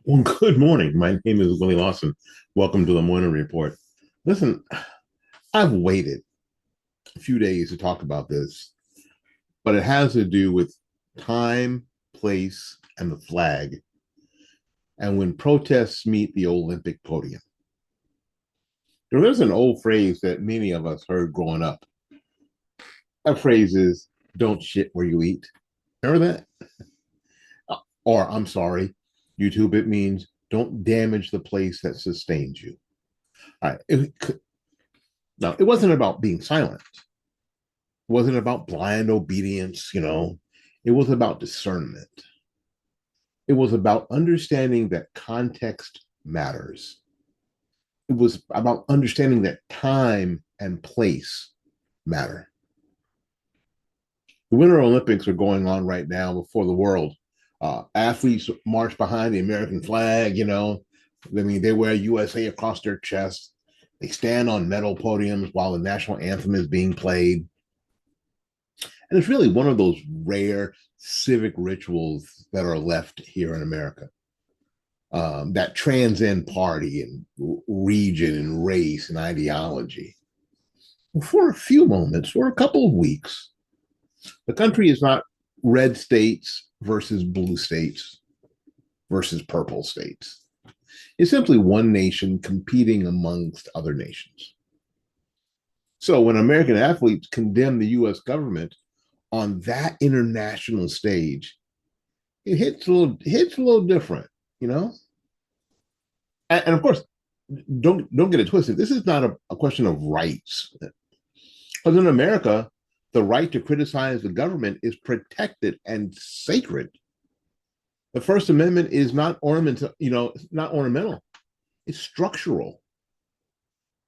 Well, good morning. My name is Willie Lawson. Welcome to the Morning Report. Listen, I've waited a few days to talk about this, but it has to do with time, place, and the flag, and when protests meet the Olympic podium. There's an old phrase that many of us heard growing up. That phrase is, don't shit where you eat. Remember that? Or, I'm sorry, YouTube, it means don't damage the place that sustains you. All right. Now, it wasn't about being silent. It wasn't about blind obedience. It was about discernment. It was about understanding that context matters. It was about understanding that time and place matter. The Winter Olympics are going on right now before the world. Athletes march behind the American flag. I mean, they wear USA across their chest. They stand on medal podiums while the national anthem is being played. And it's really one of those rare civic rituals that are left here in America that transcend party and region and race and ideology. For a few moments, for a couple of weeks, the country is not red states versus blue states versus purple states. It's simply one nation competing amongst other nations. So when American athletes condemn the US government on that international stage, it hits a little different, you know. And of course, don't get it twisted. This is not a question of rights, because in America, the right to criticize the government is protected and sacred. The First Amendment is not ornamental, not ornamental. It's structural.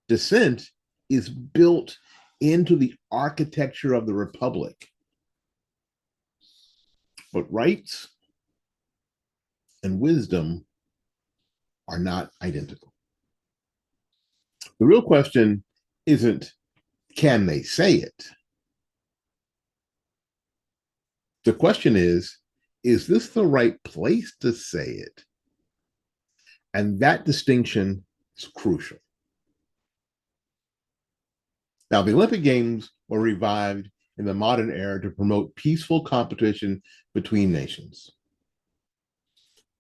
Dissent is built into the architecture of the republic. But rights and wisdom are not identical. The real question isn't, can they say it? The question is this the right place to say it? And that distinction is crucial. Now, the Olympic Games were revived in the modern era to promote peaceful competition between nations.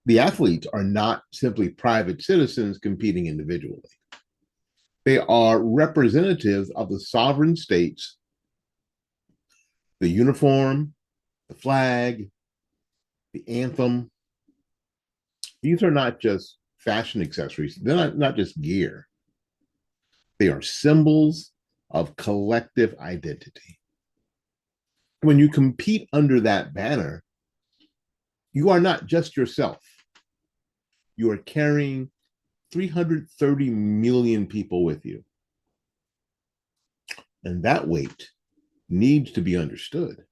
The athletes are not simply private citizens competing individually. They are representatives of the sovereign states. The uniform, the flag, the anthem, these are not just fashion accessories. They're not just gear. They are symbols of collective identity. When you compete under that banner, you are not just yourself. You are carrying 330 million people with you. And that weight needs to be understood.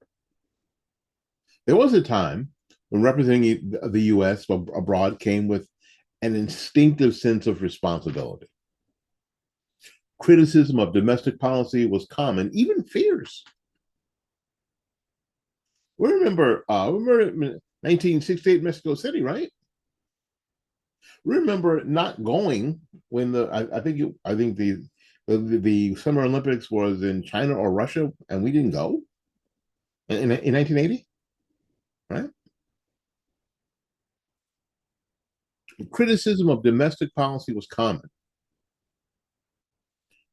There was a time when representing the US abroad came with an instinctive sense of responsibility. Criticism of domestic policy was common, even fears. We remember 1968 Mexico City, right? Remember not going when I think the Summer Olympics was in China or Russia, and we didn't go in 1980, right? Criticism of domestic policy was common,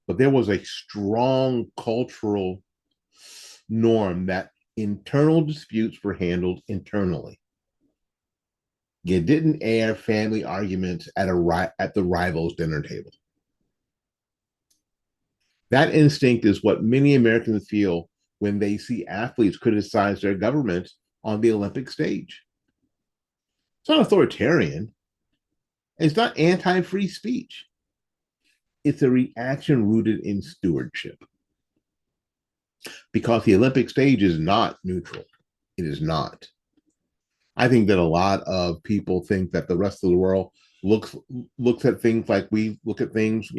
but there was a strong cultural norm that internal disputes were handled internally. You didn't air family arguments at the rivals' dinner table. That instinct is what many Americans feel when they see athletes criticize their government on the Olympic stage. It's not authoritarian. It's not anti-free speech. It's a reaction rooted in stewardship. Because the Olympic stage is not neutral. It is not. I think that a lot of people think that the rest of the world looks looks at things like we look at things,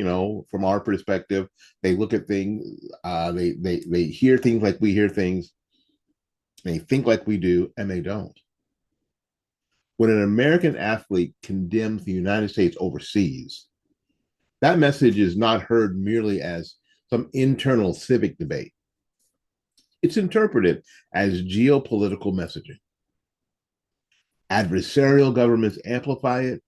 from our perspective. They look at things, they hear things like we hear things, they think like we do, and they don't. When an American athlete condemns the United States overseas, that message is not heard merely as some internal civic debate. It's interpreted as geopolitical messaging. Adversarial governments amplify it.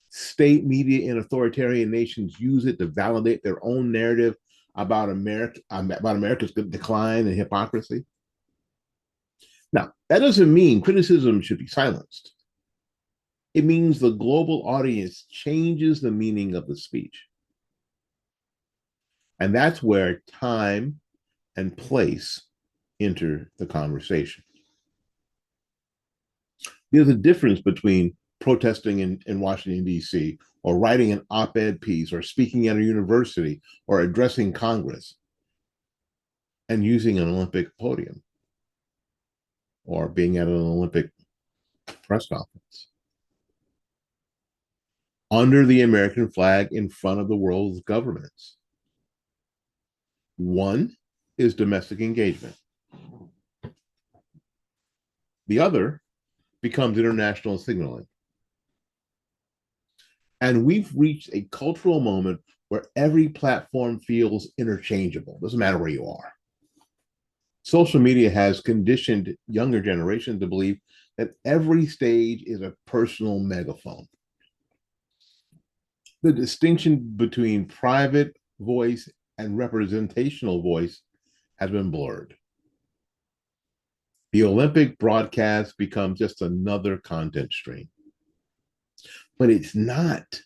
State media in authoritarian nations use it to validate their own narrative about America's decline and hypocrisy. Now, that doesn't mean criticism should be silenced. It means the global audience changes the meaning of the speech. And that's where time and place enter the conversation. There's a difference between protesting in Washington, D.C., or writing an op ed piece, or speaking at a university, or addressing Congress, and using an Olympic podium, or being at an Olympic press conference. Under the American flag in front of the world's governments. One is domestic engagement. The other becomes international signaling. And we've reached a cultural moment where every platform feels interchangeable. Doesn't matter where you are. Social media has conditioned younger generations to believe that every stage is a personal megaphone. The distinction between private voice and representational voice has been blurred. The Olympic broadcast becomes just another content stream. But it's not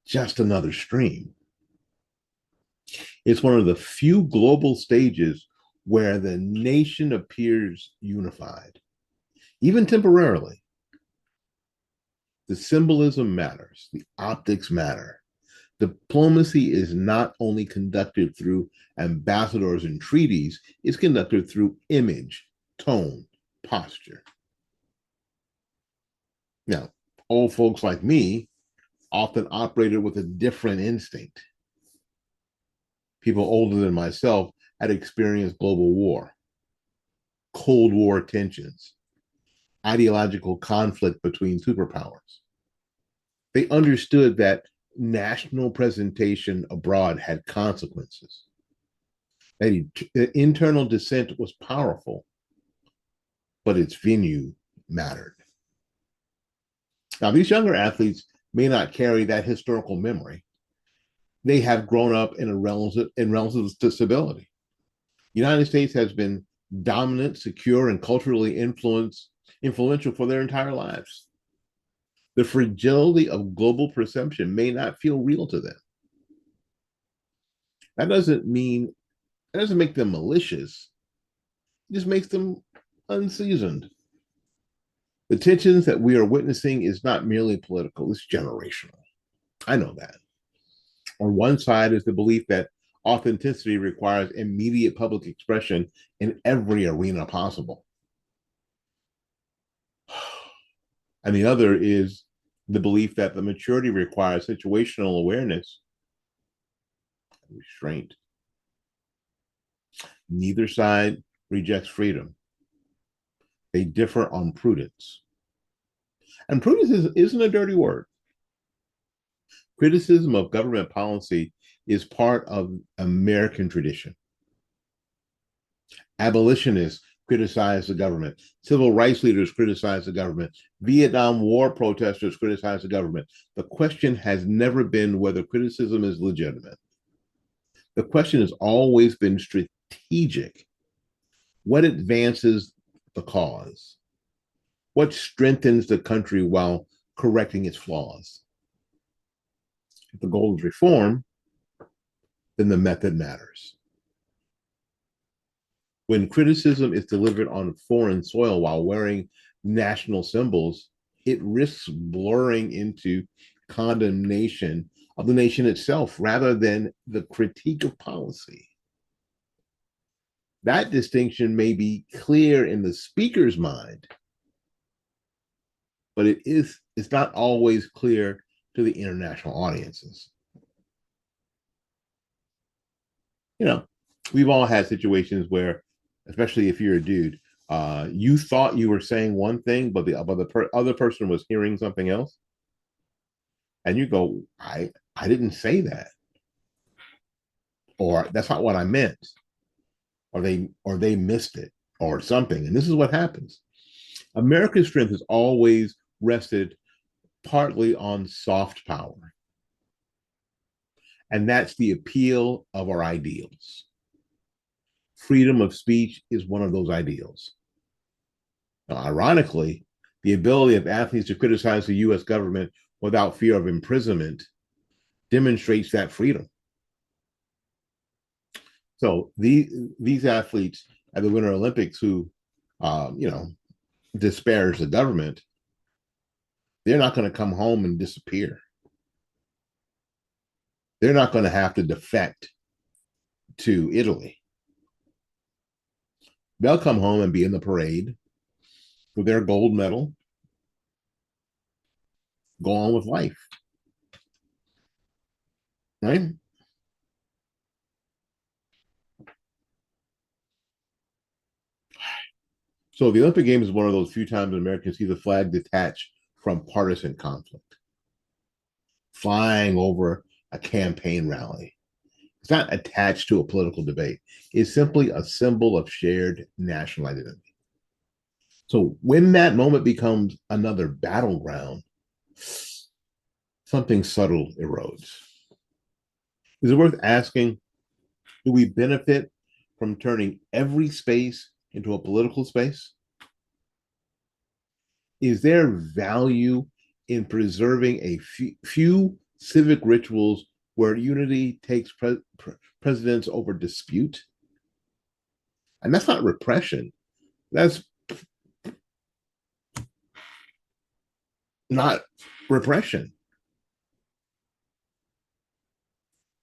just another stream. It's one of the few global stages where the nation appears unified, even temporarily. The symbolism matters, the optics matter. Diplomacy is not only conducted through ambassadors and treaties, it's conducted through image, tone, posture. Now, old folks like me often operated with a different instinct. People older than myself had experienced global war, Cold War tensions, ideological conflict between superpowers. They understood that national presentation abroad had consequences, that internal dissent was powerful, but its venue mattered. Now, these younger athletes may not carry that historical memory. They have grown up in relative stability. The United States has been dominant, secure, and culturally influential for their entire lives. The fragility of global perception may not feel real to them. That doesn't make them malicious. It just makes them unseasoned. The tensions that we are witnessing is not merely political, it's generational. I know that. On one side is the belief that authenticity requires immediate public expression in every arena possible. And the other is the belief that the maturity requires situational awareness and restraint. Neither side rejects freedom. They differ on prudence. And prudence isn't a dirty word. Criticism of government policy is part of American tradition. Abolitionists criticize the government. Civil rights leaders criticize the government. Vietnam War protesters criticize the government. The question has never been whether criticism is legitimate. The question has always been strategic. What advances the cause? What strengthens the country while correcting its flaws? If the goal is reform, then the method matters. When criticism is delivered on foreign soil while wearing national symbols, it risks blurring into condemnation of the nation itself rather than the critique of policy. That distinction may be clear in the speaker's mind, but it's not always clear to the international audiences. You know, we've all had situations where, especially if you're a dude, You thought you were saying one thing, but the other person was hearing something else, and you go, I didn't say that, or that's not what I meant, or they missed it, or something. And this is what happens. America's strength has always rested partly on soft power, and that's the appeal of our ideals. Freedom of speech is one of those ideals. Now, ironically, the ability of athletes to criticize the US government without fear of imprisonment demonstrates that freedom. So these athletes at the Winter Olympics who, you know, disparage the government, they're not going to come home and disappear. They're not going to have to defect to Italy. They'll come home and be in the parade with their gold medal, go on with life, right? So the Olympic Games is one of those few times Americans see the flag detached from partisan conflict, flying over a campaign rally. It's not attached to a political debate. It's simply a symbol of shared national identity. So when that moment becomes another battleground, something subtle erodes. Is it worth asking, do we benefit from turning every space into a political space? Is there value in preserving a few civic rituals where unity takes precedence over dispute? And that's not repression. That's not repression.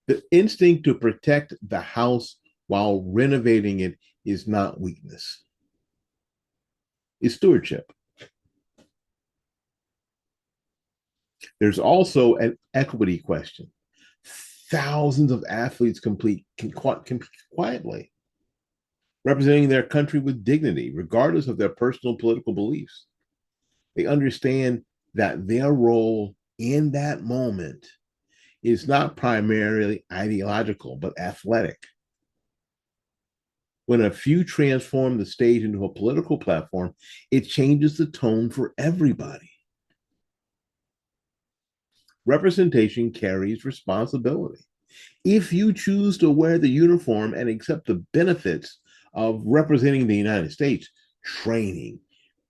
The instinct to protect the house while renovating it is not weakness, it's stewardship. There's also an equity question. Thousands of athletes compete quietly, representing their country with dignity, regardless of their personal political beliefs. They understand that their role in that moment is not primarily ideological, but athletic. When a few transform the stage into a political platform, it changes the tone for everybody. Representation carries responsibility. If you choose to wear the uniform and accept the benefits of representing the United States, training,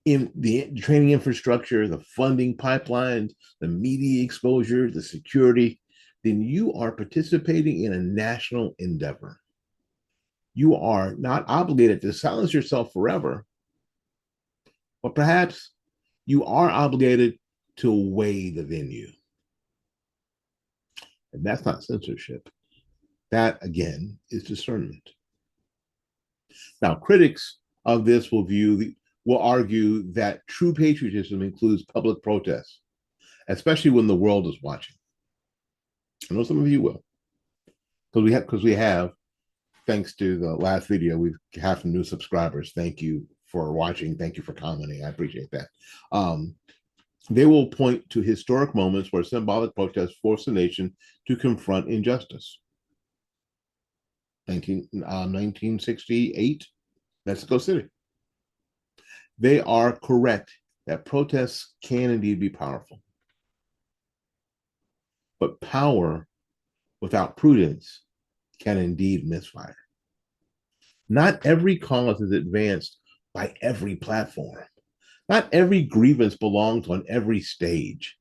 in the training infrastructure, the funding pipelines, the media exposure, the security, then you are participating in a national endeavor. You are not obligated to silence yourself forever, but perhaps you are obligated to weigh the venue. And that's not censorship. That, again, is discernment. Now, critics of this will argue that true patriotism includes public protest, especially when the world is watching. I know some of you will, because we have, thanks to the last video, we have some new subscribers. Thank you for watching. Thank you for commenting. I appreciate that. They will point to historic moments where symbolic protests forced the nation to confront injustice. 1968, Mexico City. They are correct that protests can indeed be powerful. But power without prudence can indeed misfire. Not every cause is advanced by every platform. Not every grievance belongs on every stage.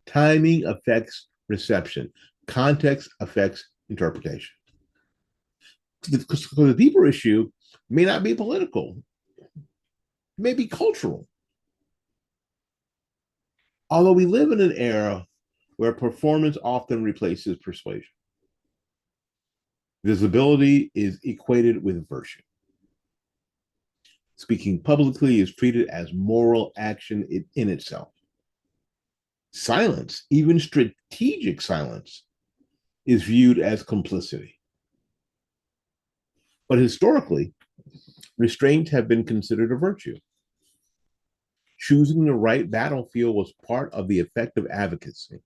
Timing affects reception. Context affects interpretation. Because the deeper issue may not be political, it may be cultural. Although we live in an era where performance often replaces persuasion, visibility is equated with virtue. Speaking publicly is treated as moral action in itself. Silence, even strategic silence, is viewed as complicity. But historically, Restraint have been considered a virtue. Choosing the right battlefield was part of the effective advocacy.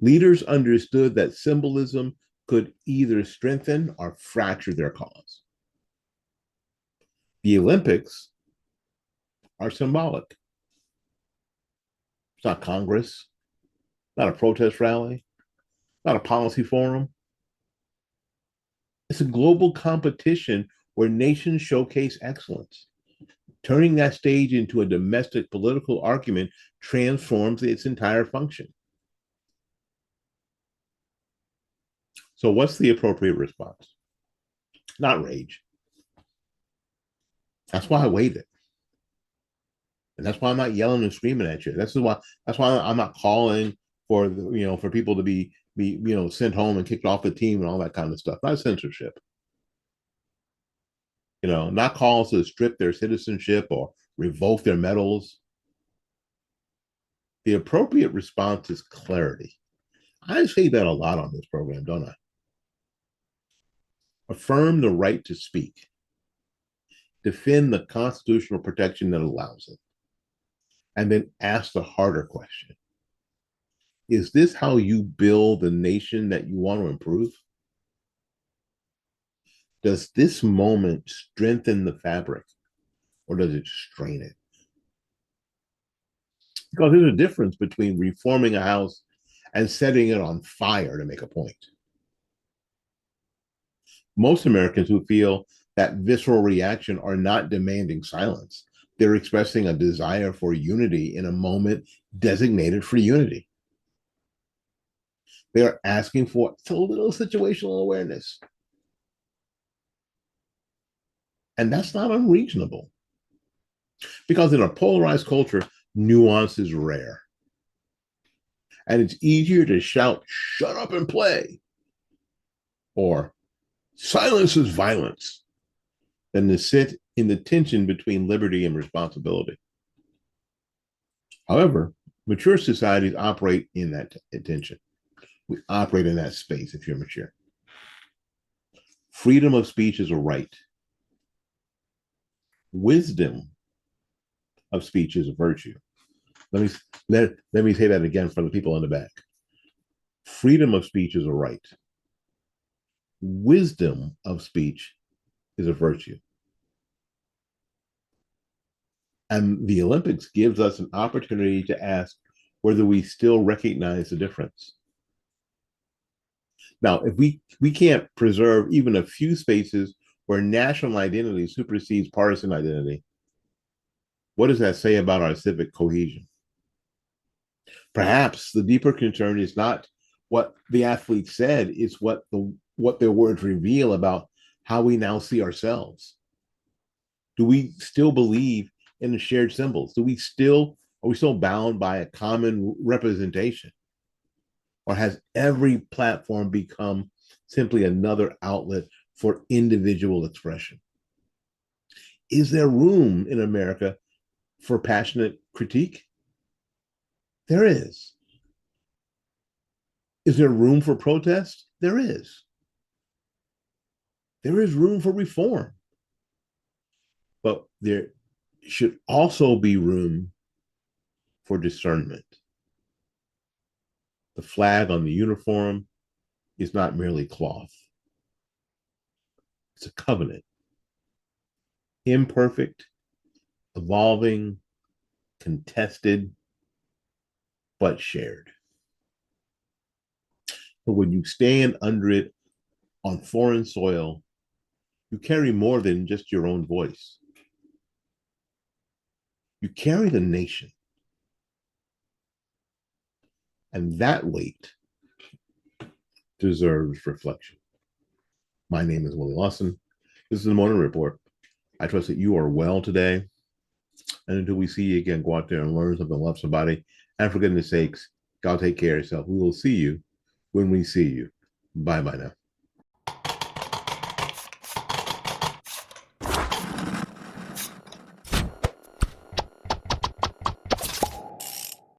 Leaders understood that symbolism could either strengthen or fracture their cause. The Olympics are symbolic. It's not Congress, not a protest rally, not a policy forum. It's a global competition where nations showcase excellence. Turning that stage into a domestic political argument transforms its entire function. So, what's the appropriate response? Not rage. That's why I waited. And that's why I'm not yelling and screaming at you. That's why I'm not calling for for people to be sent home and kicked off the team and all that kind of stuff. Not censorship. Not calls to strip their citizenship or revoke their medals. The appropriate response is clarity. I say that a lot on this program, don't I? Affirm the right to speak. Defend the constitutional protection that allows it. And then ask the harder question. Is this how you build the nation that you want to improve? Does this moment strengthen the fabric or does it strain it? Because there's a difference between reforming a house and setting it on fire to make a point. Most Americans who feel that visceral reaction are not demanding silence. They're expressing a desire for unity in a moment designated for unity. They are asking for a little situational awareness. And that's not unreasonable. Because in a polarized culture, nuance is rare. And it's easier to shout, "Shut up and play," or "Silence is violence," than to sit in the tension between liberty and responsibility. However, mature societies operate in that tension. We operate in that space if you're mature. Freedom of speech is a right. Wisdom of speech is a virtue. Let me say that again for the people in the back. Freedom of speech is a right. Wisdom of speech is a virtue. And the Olympics gives us an opportunity to ask whether we still recognize the difference. Now, if we can't preserve even a few spaces where national identity supersedes partisan identity, what does that say about our civic cohesion? Perhaps the deeper concern is not what the athlete said, it's what their words reveal about how we now see ourselves. Do we still believe in the shared symbols? Are we still bound by a common representation? Or has every platform become simply another outlet for individual expression? Is there room in America for passionate critique? There is. Is there room for protest? There is. There is room for reform. But there should also be room for discernment. The flag on the uniform is not merely cloth. It's a covenant. Imperfect, evolving, contested, but shared. But when you stand under it on foreign soil, you carry more than just your own voice. You carry the nation. And that weight deserves reflection. My name is Willie Lawson. This is the Morning Report. I trust that you are well today. And until we see you again, go out there and learn something, love somebody. And for goodness sakes, God take care of yourself. We will see you when we see you. Bye bye now.